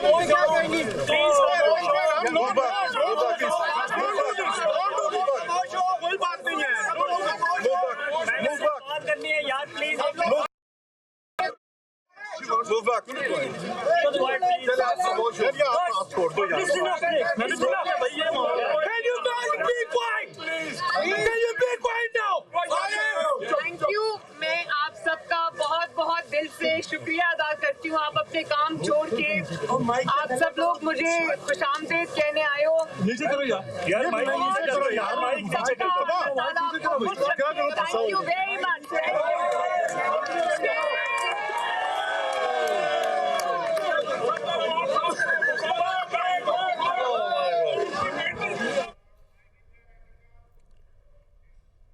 कोई बात नहीं है, बात करनी है यार, प्लीज Move back. छोड़ दो यार। मैंने सुना भैया, can you guys be quiet? Can you be quiet now? Thank you. मैं आप सबका बहुत बहुत दिल से शुक्रिया अदा करती हूँ। आप अपने काम छोड़ के आप सब लोग मुझे खुशामदीद कहने आए हो। नीचे करो यार, माइक नीचे करो यार, माइक नीचे करो। Thank you very much.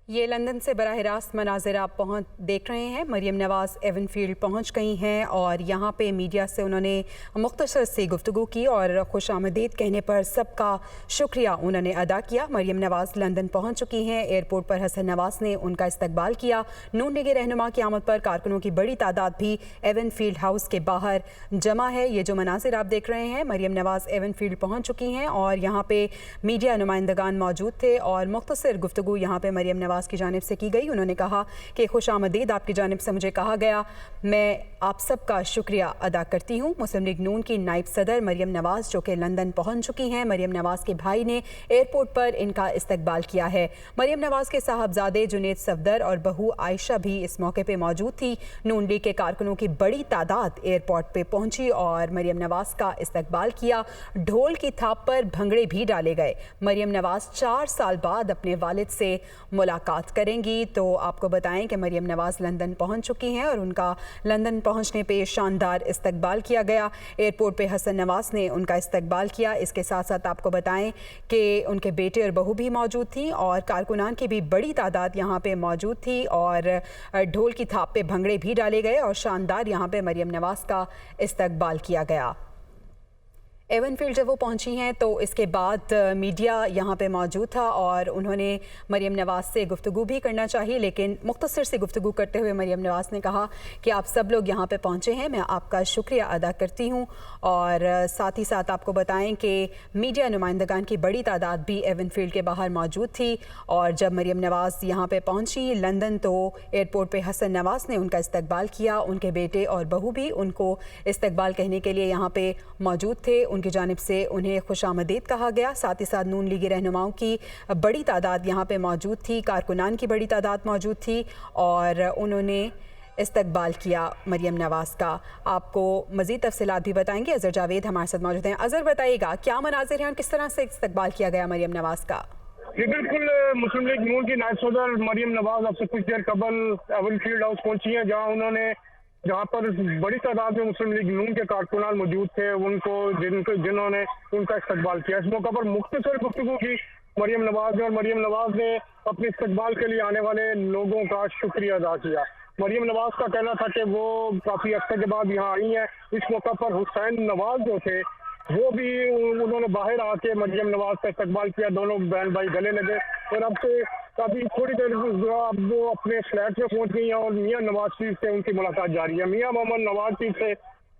ये लंदन से बराह रास्त मनाजिर आप देख रहे हैं। मरियम नवाज़ एवनफील्ड पहुंच गई हैं और यहाँ पे मीडिया से उन्होंने मुख्तसर सी गुफ्तगू की और खुशामदीद कहने पर सबका शुक्रिया उन्होंने अदा किया। मरियम नवाज़ लंदन पहुंच चुकी हैं। एयरपोर्ट पर हसन नवाज़ ने उनका इस्तकबाल किया। नून लीग रहनुमा की आमद पर कारकुनों की बड़ी तादाद भी एवनफील्ड हाउस के बाहर जमा है। ये जो मनाजिर आप देख रहे हैं, मरियम नवाज़ एवनफील्ड पहुँच चुकी हैं और यहाँ पे मीडिया नुमाइंदगान मौजूद थे और मुख्तसर गुफ्तगू यहाँ पे मरियम नवाज़ की जानिब से की गई। उन्होंने कहा कि खुशामदीद आपकी जानिब से मुझे कहा गया, मैं आप सबका शुक्रिया अदा करती हूँ। मुस्लिम लीग नून की नायब सदर मरियम नवाज़ जो कि लंदन पहुँच चुकी हैं, मरियम नवाज़ के भाई ने एयरपोर्ट पर इनका इस्तकबाल किया है। मरियम नवाज़ के साहबजादे जुनेद सफदर और बहू आयशा भी इस मौके पर मौजूद थी। नून लीग के कारकुनों की बड़ी तादाद एयरपोर्ट पर पहुँची और मरियम नवाज़ का इस्तकबाल किया। ढोल की थाप पर भंगड़े भी डाले गए। मरियम नवाज़ 4 साल बाद अपने वालिद से मुलाकात करेंगी। तो आपको बताएं कि मरियम नवाज़ लंदन पहुंच चुकी हैं और उनका लंदन पहुंचने पे शानदार इस्तकबाल किया गया। एयरपोर्ट पे हसन नवाज़ ने उनका इस्तकबाल किया। इसके साथ साथ आपको बताएं कि उनके बेटे और बहू भी मौजूद थी और कारकुनान की भी बड़ी तादाद यहाँ पे मौजूद थी और ढोल की थाप पे भंगड़े भी डाले गए और शानदार यहाँ पे मरियम नवाज़ का इस्तकबाल किया गया। एवनफील्ड जब वो पहुंची हैं तो इसके बाद मीडिया यहाँ पे मौजूद था और उन्होंने मरियम नवाज़ से गुफ्तगू भी करना चाहिए, लेकिन मुख्तसर से गुफ्तगू करते हुए मरियम नवाज़ ने कहा कि आप सब लोग यहाँ पे पहुँचे हैं, मैं आपका शुक्रिया अदा करती हूँ। और साथ ही साथ आपको बताएं कि मीडिया नुमाइंदगान की बड़ी तादाद भी एवनफील्ड के बाहर मौजूद थी और जब मरियम नवाज़ यहाँ पर पहुँची लंदन तो एयरपोर्ट पर हसन नवाज़ ने उनका इस्तकबाल किया। उनके बेटे और बहू भी उनको इस्तकबाल कहने के लिए यहाँ पर मौजूद थे। उनकी जानिब से उन्हें खुशामदीद कहा गया। साथ ही साथ नून लीगी रहनुमाओं की बड़ी तादाद यहाँ पे मौजूद थी, कारकुनान की बड़ी तादाद मौजूद थी और उन्होंने इस्तकबाल किया मरियम नवाज़ का। आपको मज़ीद तफसीलात भी बताएंगे। अज़हर जावेद हमारे साथ मौजूद हैं। अज़हर, बताइएगा क्या मनाज़िर हैं और किस तरह से इस्तकबाल किया गया मरियम नवाज़ का? जी बिल्कुल, मुस्लिम लीग नून की नायब सदर मरियम नवाज़ अब से कुछ देर कबल एवनफील्ड हाउस पहुंची है, जहाँ पर बड़ी तादाद में मुस्लिम लीग नून के कारकुनान मौजूद थे, जिन्होंने उनका इस्तकबाल किया। इस मौके पर मुख्तसर गुफ्तगू की मरियम नवाज़ ने और मरियम नवाज़ ने अपने इस्तकबाल के लिए आने वाले लोगों का शुक्रिया अदा किया। मरियम नवाज़ का कहना था कि वो काफ़ी अरसे के बाद यहाँ आई हैं। इस मौके पर हुसैन नवाज़ जो थे वो भी उन्होंने बाहर आके मरियम नवाज़ का इस्तकबाल किया। दोनों बहन भाई गले लगे और अब से काफ़ी थोड़ी देर अब वो अपने फ्लैट में पहुंच गई हैं और मियाँ नवाज शरीफ से उनकी मुलाकात जारी है। मियाँ मोहम्मद नवाज शरीफ से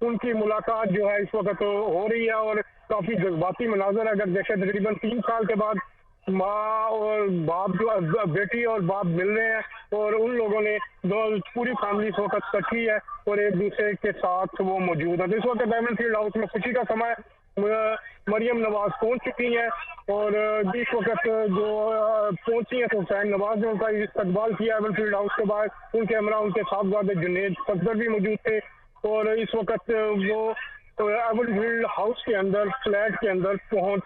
उनकी मुलाकात जो है इस वक्त हो रही है और काफ़ी जज्बाती मनाजर अगर देखें, तकरीबन 3 साल के बाद माँ और बाप जो बेटी और बाप मिल रहे हैं और उन लोगों ने पूरी फैमिली इस वक्त इकट्ठी है और एक दूसरे के साथ वो मौजूद है। तो इस वक्त एवनफील्ड हाउस में खुशी का समय, मरियम नवाज़ पहुंच चुकी हैं और जिस वक्त जो पहुंची है तो हुसैन नवाज़ ने उनका इस्तकबाल किया एवनफील्ड हाउस के बाहर। उनके हमरा उनके साहबजादे जुनेद सफदर भी मौजूद थे और इस वक्त वो एवनफील्ड हाउस के अंदर फ्लैट के अंदर पहुंच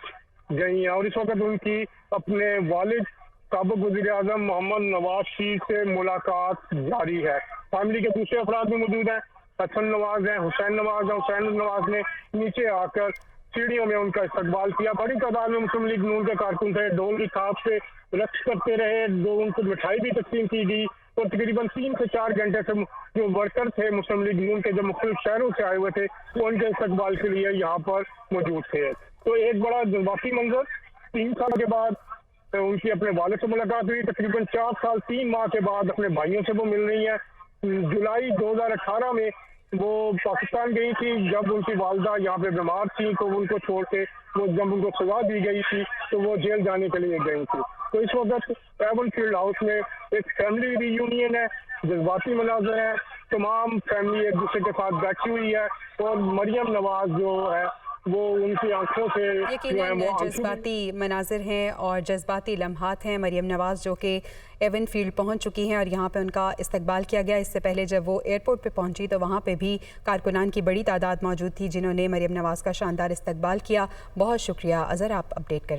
गई हैं और इस वक्त उनकी अपने वालिद साबिक वज़ीर आज़म मोहम्मद नवाज शरीफ से मुलाकात जारी है। फैमिली के दूसरे अफराद भी मौजूद हैं, हसन नवाज हैं, हुसैन नवाज हैं। हुसैन नवाज ने नीचे आकर सीढ़ियों में उनका इस्तकबाल किया। बड़ी तादाद में मुस्लिम लीग नून के कारकुन थे, ढोल की थाप से रक्स करते रहे, उनको मिठाई भी तकसीम की गई और तकरीबन 3 से 4 घंटे से जो वर्कर थे मुस्लिम लीग नून के जो मुख्तलिफ शहरों से आए हुए थे वो उनके इस्तकबाल के लिए यहाँ पर मौजूद थे। तो एक बड़ा जज्बाती मंजर, 3 साल के बाद उनकी अपने वालिद से मुलाकात हुई। तकरीबन 4 साल 3 माह के बाद अपने भाइयों से वो मिल रही हैं। जुलाई 2018 में वो पाकिस्तान गई थी। जब उनकी वालदा यहाँ पे बीमार थी तो उनको छोड़ के वो जब उनको सजा दी गई थी तो वो जेल जाने के लिए गई थी। तो इस वक्त एवनफील्ड हाउस में एक फैमिली रियूनियन है, जज्बाती मनाज़र है, तमाम फैमिली एक दूसरे के साथ बैठी हुई है और मरियम नवाज जो है वो उनकी आंखों से यकीनन जज्बाती मनाजिर हैं और जज्बाती लम्हात हैं। मरियम नवाज़ जो कि एवनफील्ड पहुंच चुकी हैं और यहाँ पे उनका इस्तकबाल किया गया। इससे पहले जब वो एयरपोर्ट पे पहुंची तो वहाँ पे भी कारकुनान की बड़ी तादाद मौजूद थी जिन्होंने मरियम नवाज़ का शानदार इस्तकबाल किया। बहुत शुक्रिया अज़हर, आप अपडेट करें।